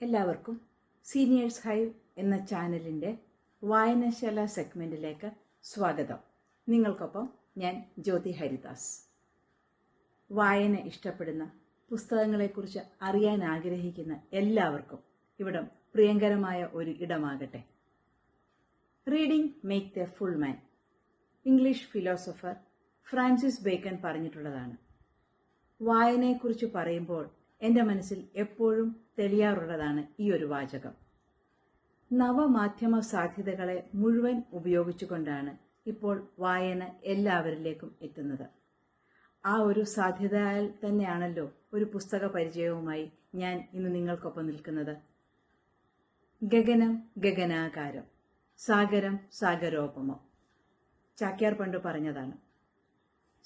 എല്ലാവർക്കും seniors hive എന്ന ചാനലിൻ്റെ വായനശാല സെഗ്മെൻറ്റിലേക്ക് സ്വാഗതം. നിങ്ങൾക്കൊപ്പം ഞാൻ ജ്യോതി ഹരിദാസ്. വായന ഇഷ്ടപ്പെടുന്ന, പുസ്തകങ്ങളെക്കുറിച്ച് അറിയാൻ ആഗ്രഹിക്കുന്ന എല്ലാവർക്കും ഇവിടം പ്രിയങ്കരമായ ഒരു ഇടമാകട്ടെ. Reading make the full man. English philosopher Francis Bacon പറഞ്ഞിട്ടുള്ളതാണ്. വായനയെക്കുറിച്ച് പറയുമ്പോൾ എൻ്റെ മനസ്സിൽ എപ്പോഴും തെളിയാറുള്ളതാണ് ഈ ഒരു വാചകം. നവമാധ്യമ സാധ്യതകളെ മുഴുവൻ ഉപയോഗിച്ചുകൊണ്ടാണ് ഇപ്പോൾ വായന എല്ലാവരിലേക്കും എത്തുന്നത്. ആ ഒരു സാധ്യതയാൽ തന്നെയാണല്ലോ ഒരു പുസ്തക പരിചയവുമായി ഞാൻ ഇന്ന് നിങ്ങൾക്കൊപ്പം നിൽക്കുന്നത്. ഗഗനം ഗഗനാകാരം, സാഗരം സാഗരോപമം. ചാക്യാർ പണ്ട് പറഞ്ഞതാണ്.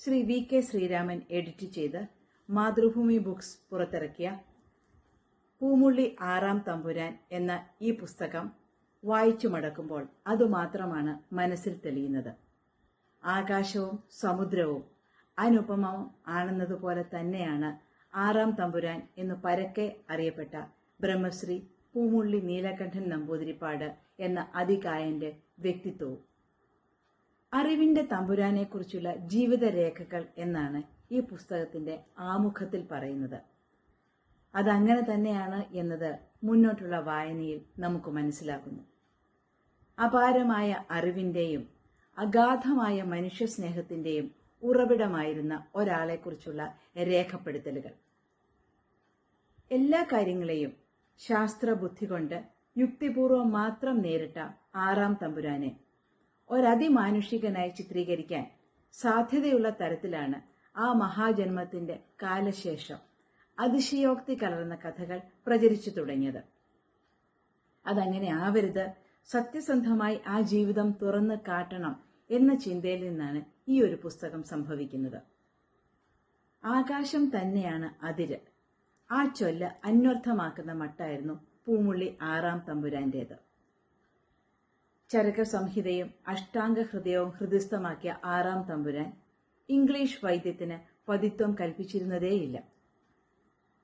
ശ്രീ VK ശ്രീരാമൻ എഡിറ്റ് ചെയ്ത് മാതൃഭൂമി ബുക്സ് പുറത്തിറക്കിയ പൂമുള്ളി ആറാം തമ്പുരാൻ എന്ന ഈ പുസ്തകം വായിച്ചു മടക്കുമ്പോൾ അതുമാത്രമാണ് മനസ്സിൽ തെളിയുന്നത്. ആകാശവും സമുദ്രവും അനുപമം ആണെന്നതുപോലെ തന്നെയാണ് ആറാം തമ്പുരാൻ എന്ന് പരക്കെ അറിയപ്പെട്ട ബ്രഹ്മശ്രീ പൂമുള്ളി നീലകണ്ഠൻ നമ്പൂതിരിപ്പാട് എന്ന അതികായന്റെ വ്യക്തിത്വവും. അറിവിന്റെ തമ്പുരാനെക്കുറിച്ചുള്ള ജീവിതരേഖകൾ എന്നാണ് ഈ പുസ്തകത്തിന്റെ ആമുഖത്തിൽ പറയുന്നത്. അതങ്ങനെ തന്നെയാണ് എന്നത് മുന്നോട്ടുള്ള വായനയിൽ നമുക്ക് മനസ്സിലാകുന്നു. അപാരമായ അറിവിന്റെയും അഗാധമായ മനുഷ്യസ്നേഹത്തിന്റെയും ഉറവിടമായിരുന്ന ഒരാളെക്കുറിച്ചുള്ള രേഖപ്പെടുത്തലുകൾ. എല്ലാ കാര്യങ്ങളെയും ശാസ്ത്രബുദ്ധി കൊണ്ട് യുക്തിപൂർവം മാത്രം നേരിട്ട ആറാം തമ്പുരാനെ ഒരതിമാനുഷികനായി ചിത്രീകരിക്കാൻ സാധ്യതയുള്ള തരത്തിലാണ് ആ മഹാജന്മത്തിന്റെ കാലശേഷം അതിശയോക്തി കലർന്ന കഥകൾ പ്രചരിച്ചു തുടങ്ങിയത്. അതങ്ങനെ ആവരുത്, സത്യസന്ധമായി ആ ജീവിതം തുറന്നു കാട്ടണം എന്ന ചിന്തയിൽ നിന്നാണ് ഈ ഒരു പുസ്തകം സംഭവിക്കുന്നത്. ആകാശം തന്നെയാണ് അതിര്. ആ ചൊല്ല് അന്വർത്ഥമാക്കുന്ന മട്ടായിരുന്നു പൂമുള്ളി ആറാം തമ്പുരാന്റേത്. ചരക സംഹിതയും അഷ്ടാംഗ ഹൃദയവും ഹൃദിസ്ഥമാക്കിയ ആറാം തമ്പുരാൻ ഇംഗ്ലീഷ് വൈദ്യത്തിന് പതിത്വം കൽപ്പിച്ചിരുന്നതേയില്ല.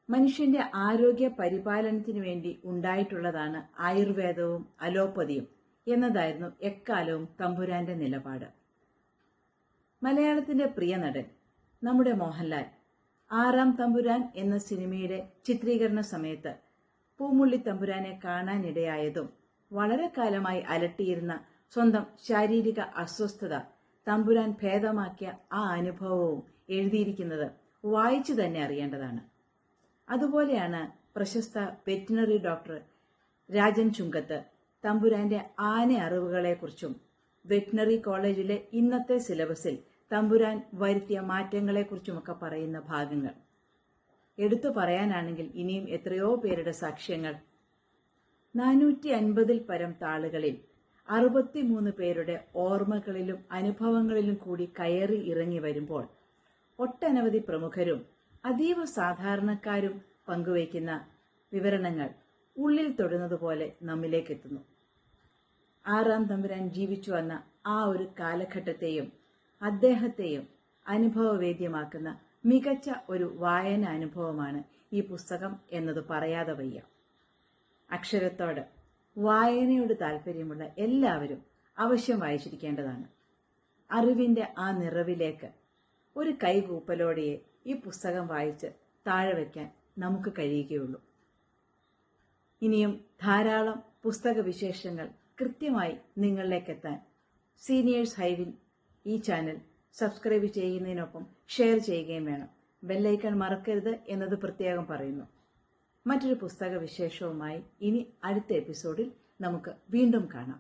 മനുഷ്യന്റെ ആരോഗ്യ പരിപാലനത്തിനു വേണ്ടി ഉണ്ടായിട്ടുള്ളതാണ് ആയുർവേദവും അലോപ്പതിയും എന്നതായിരുന്നു എക്കാലവും തമ്പുരാന്റെ നിലപാട്. മലയാളത്തിന്റെ പ്രിയ നടൻ നമ്മുടെ മോഹൻലാൽ ആറാം തമ്പുരാൻ എന്ന സിനിമയുടെ ചിത്രീകരണ സമയത്ത് പൂമുള്ളി തമ്പുരാനെ കാണാനിടയായതും വളരെ കാലമായി അലട്ടിയിരുന്ന സ്വന്തം ശാരീരിക അസ്വസ്ഥത തമ്പുരാൻ ഭേദമാക്കിയ ആ അനുഭവവും എഴുതിയിരിക്കുന്നത് വായിച്ചു തന്നെ അറിയേണ്ടതാണ്. അതുപോലെയാണ് പ്രശസ്ത വെറ്റിനറി ഡോക്ടർ രാജൻ ചുങ്കത്ത് തമ്പുരാന്റെ ആന അറിവുകളെക്കുറിച്ചും വെറ്റിനറി കോളേജിലെ ഇന്നത്തെ സിലബസിൽ തമ്പുരാൻ വരുത്തിയ മാറ്റങ്ങളെക്കുറിച്ചുമൊക്കെ പറയുന്ന ഭാഗങ്ങൾ. എടുത്തു പറയാനാണെങ്കിൽ ഇനിയും എത്രയോ പേരുടെ സാക്ഷ്യങ്ങൾ. 450-ൽ പരം താളുകളിൽ 63 പേരുടെ ഓർമ്മകളിലും അനുഭവങ്ങളിലും കൂടി കയറി ഇറങ്ങി വരുമ്പോൾ ഒട്ടനവധി പ്രമുഖരും അതീവ സാധാരണക്കാരും പങ്കുവയ്ക്കുന്ന വിവരണങ്ങൾ ഉള്ളിൽ തൊടുന്നതുപോലെ നമ്മിലേക്കെത്തുന്നു. ആറാം തമ്പുരാൻ ജീവിച്ചു വന്ന ആ ഒരു കാലഘട്ടത്തെയും അദ്ദേഹത്തെയും അനുഭവവേദ്യമാക്കുന്ന മികച്ച ഒരു വായന അനുഭവമാണ് ഈ പുസ്തകം എന്നത് പറയാതെ വയ്യ. അക്ഷരത്തോട് വായനയോട് താല്പര്യമുള്ള എല്ലാവരും അവശ്യം വായിച്ചിരിക്കേണ്ടതാണ്. അറിവിന്റെ ആ നിറവിലേക്ക് ഒരു കൈകൂപ്പലോടെയേ ഈ പുസ്തകം വായിച്ച് താഴെ വയ്ക്കാൻ നമുക്ക് കഴിയുകയുള്ളൂ. ഇനിയും ധാരാളം പുസ്തക വിശേഷങ്ങൾ കൃത്യമായി നിങ്ങളിലേക്കെത്താൻ സീനിയേഴ്സ് ഹൈവിൽ ഈ ചാനൽ സബ്സ്ക്രൈബ് ചെയ്യുന്നതിനൊപ്പം ഷെയർ ചെയ്യുകയും വേണം. ബെല്ലൈക്കൺ മറക്കരുത് എന്നത് പ്രത്യേകം പറയുന്നു. മറ്റൊരു പുസ്തക വിശേഷവുമായി ഇനി അടുത്ത എപ്പിസോഡിൽ നമുക്ക് വീണ്ടും കാണാം.